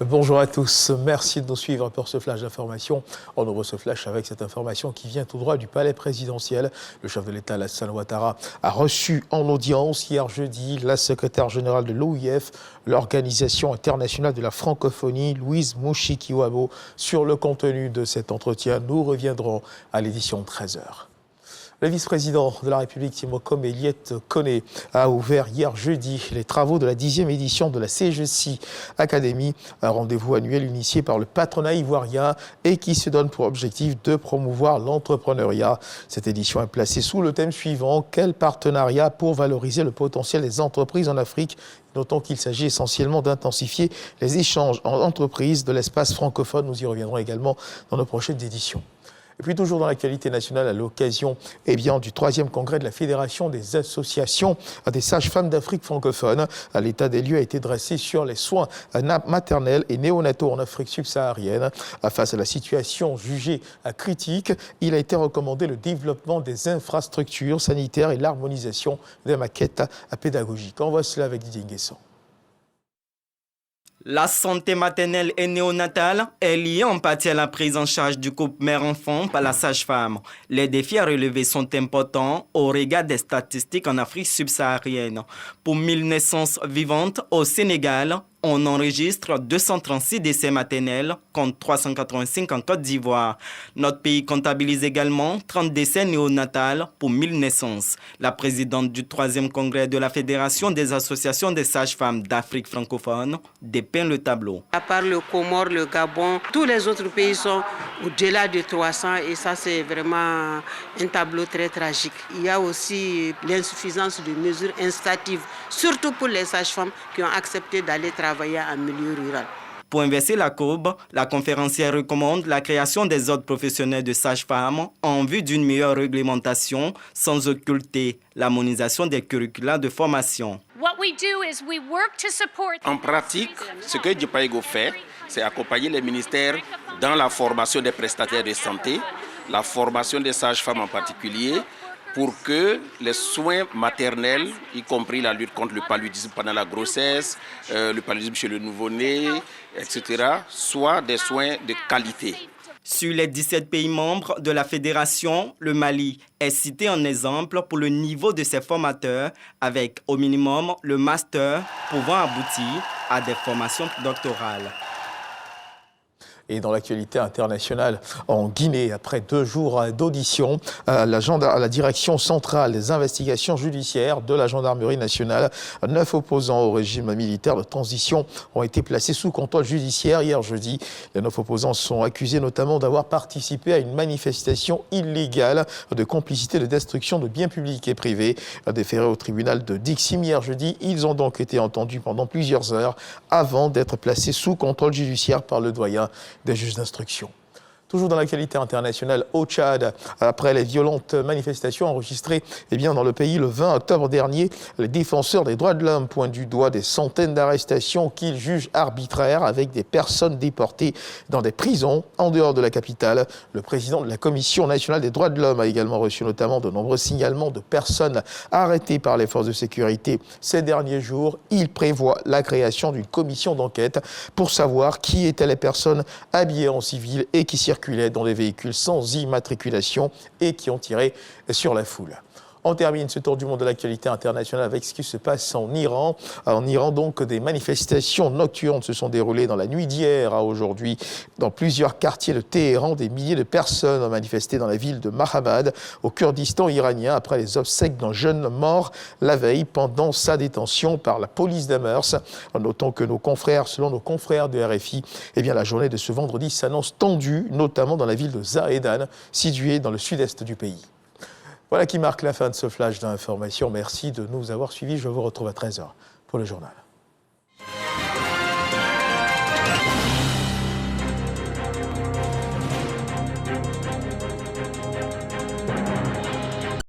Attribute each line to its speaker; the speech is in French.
Speaker 1: Bonjour à tous, merci de nous suivre pour ce flash d'information. On ouvre ce flash avec cette information qui vient tout droit du palais présidentiel. Le chef de l'État, Alassane Ouattara, a reçu en audience hier jeudi la secrétaire générale de l'OIF, l'Organisation internationale de la francophonie, Louise Mushikiwabo. Sur le contenu de cet entretien, nous reviendrons à l'édition 13h. Le vice-président de la République, Timokom Eliette Kone, a ouvert hier jeudi les travaux de la 10e édition de la CGC Academy, un rendez-vous annuel initié par le patronat ivoirien et qui se donne pour objectif de promouvoir l'entrepreneuriat. Cette édition est placée sous le thème suivant: quel partenariat pour valoriser le potentiel des entreprises en Afrique? Notons qu'il s'agit essentiellement d'intensifier les échanges en entreprises de l'espace francophone. Nous y reviendrons également dans nos prochaines éditions. Et puis toujours dans l'actualité nationale, à l'occasion du 3e congrès de la Fédération des associations des sages-femmes d'Afrique francophone, l'état des lieux a été dressé sur les soins maternels et néonataux en Afrique subsaharienne. Face à la situation jugée critique, il a été recommandé le développement des infrastructures sanitaires et l'harmonisation des maquettes pédagogiques. On voit cela avec Didier Nguesson.
Speaker 2: La santé maternelle et néonatale est liée en partie à la prise en charge du couple mère-enfant par la sage-femme. Les défis à relever sont importants au regard des statistiques en Afrique subsaharienne. Pour 1000 naissances vivantes au Sénégal, on enregistre 236 décès maternels contre 385 en Côte d'Ivoire. Notre pays comptabilise également 30 décès néonatales pour 1000 naissances. La présidente du 3e congrès de la Fédération des associations des sages-femmes d'Afrique francophone dépeint le tableau.
Speaker 3: À part le Comore, le Gabon, tous les autres pays sont au-delà de 300 et ça c'est vraiment un tableau très tragique. Il y a aussi l'insuffisance de mesures incitatives, surtout pour les sages-femmes qui ont accepté d'aller travailler en milieu rural.
Speaker 2: Pour inverser la courbe, la conférencière recommande la création des ordres professionnels de sages-femmes en vue d'une meilleure réglementation sans occulter l'harmonisation des curricula de formation.
Speaker 4: En pratique, ce que Djipaigo fait, c'est accompagner les ministères dans la formation des prestataires de santé, la formation des sages-femmes en particulier, pour que les soins maternels, y compris la lutte contre le paludisme pendant la grossesse, le paludisme chez le nouveau-né, etc., soient des soins de qualité.
Speaker 2: Sur les 17 pays membres de la fédération, le Mali est cité en exemple pour le niveau de ses formateurs, avec au minimum le master pouvant aboutir à des formations doctorales.
Speaker 1: Et dans l'actualité internationale, en Guinée, après 2 jours d'audition, la direction centrale des investigations judiciaires de la gendarmerie nationale, 9 opposants au régime militaire de transition ont été placés sous contrôle judiciaire hier jeudi. Les 9 opposants sont accusés notamment d'avoir participé à une manifestation illégale de complicité de destruction de biens publics et privés. Déférés au tribunal de Dixim hier jeudi, ils ont donc été entendus pendant plusieurs heures avant d'être placés sous contrôle judiciaire par le doyen des juges d'instruction. Toujours dans l'actualité internationale, au Tchad, après les violentes manifestations enregistrées dans le pays le 20 octobre dernier, les défenseurs des droits de l'homme pointent du doigt des centaines d'arrestations qu'ils jugent arbitraires avec des personnes déportées dans des prisons en dehors de la capitale. Le président de la Commission nationale des droits de l'homme a également reçu notamment de nombreux signalements de personnes arrêtées par les forces de sécurité ces derniers jours. Il prévoit la création d'une commission d'enquête pour savoir qui étaient les personnes habillées en civil et qui circulaient dans des véhicules sans immatriculation et qui ont tiré sur la foule. On termine ce tour du monde de l'actualité internationale avec ce qui se passe en Iran. En Iran, donc, des manifestations nocturnes se sont déroulées dans la nuit d'hier à aujourd'hui. Dans plusieurs quartiers de Téhéran, des milliers de personnes ont manifesté dans la ville de Mahabad, au Kurdistan iranien, après les obsèques d'un jeune mort la veille pendant sa détention par la police d'Amers. Notons que selon nos confrères de RFI, la journée de ce vendredi s'annonce tendue, notamment dans la ville de Zahedan, située dans le sud-est du pays. Voilà qui marque la fin de ce flash d'information. Merci de nous avoir suivis. Je vous retrouve à 13h pour le journal.